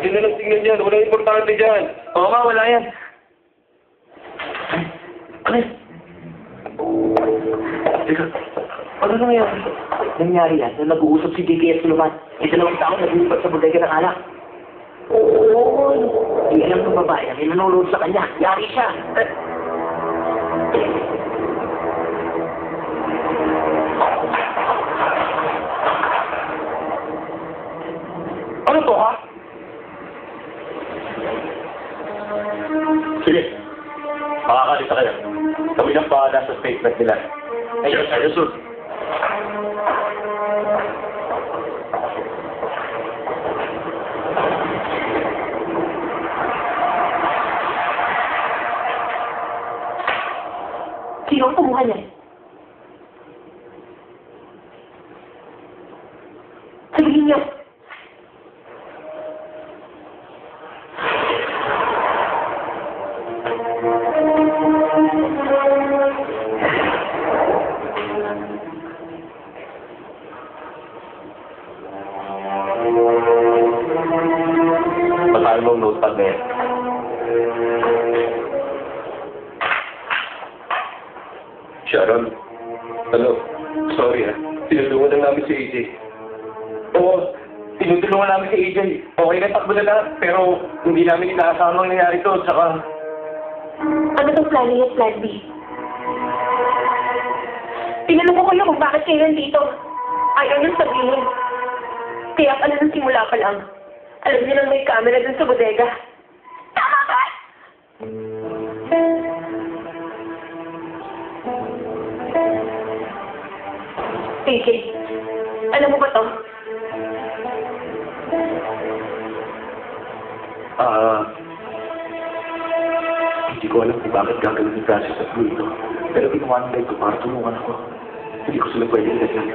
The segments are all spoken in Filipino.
Hindi na lang tingnan yan. Walang importante dyan. Oo nga, wala yan. Ano? Teka, ano nangyari? Nangyari yan na nag-uusap si DK at Suluman. May dalawang tao nag-uusap sa bodega ng alak. Oo. Di alam ng babae na nanonood sa kanya. Yari siya. Ano to, ha? Sige. Makakalita kayo. Kami ng bahala sa statement nila. Ayun, ayun, sir. Sino ang kumuha niya? Sabihin niyo. Basahin mo ang notepad na yan. Sharon, ano? Sorry tinulungan lang namin si AJ. Oo, tinutulungan namin si AJ. Okay na takbo na lahat, pero hindi namin inaasahan ang nangyari to, tsaka... Ano itong plan A at plan B? Tinanong ko kayo kung bakit kayo nandito. Ayaw niyong sabihin. Kaya pala nung simula pa lang. Alam niyo lang may camera dun sa bodega. Tama ka! PK, alam mo ba to? Hindi ko alam kung bakit gagawin ni Francis at Blue ito. Pero ginawa nila ito para tulungan ako. Hindi ko sila pwede ilagyan.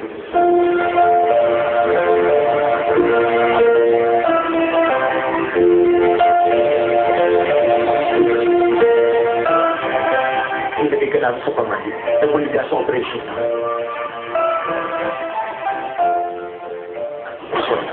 Ilagay ka namin sa pamahit. Nagmulida sa operation na. Sorry.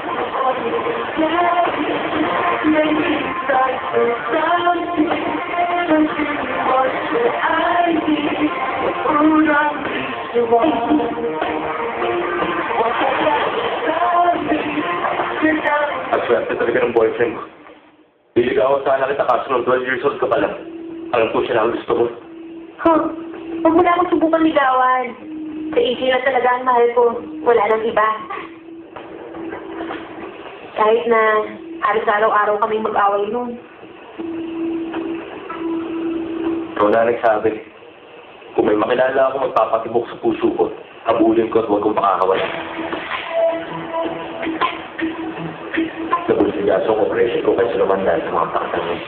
At swerte talaga ng boyfriend ko. Liligawan sana kita kaso nung 12 years old ka pa lang. Alam ko siya lang gusto ko. Huh, huwag mo na akong subukan ligawan. Sa AJ na talaga ang mahal ko. Wala nang iba. Kahit na halos araw-araw kaming mag-away nun. Ikaw na nagsabi. Kung may makilala ako magpapatibok sa puso ko, habulin ko at huwag kong pakakawala. Nabuligas ang operation ko kasi naman dahil sa mga pakatangin.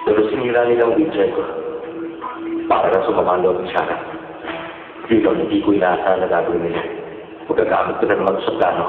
Pero sinira nilang wheelchair ko. Para na sumamando ng Shara. Yun ang hindi ko inaasahan na gagawin nila. Pagkagamit ko na naman sa plano.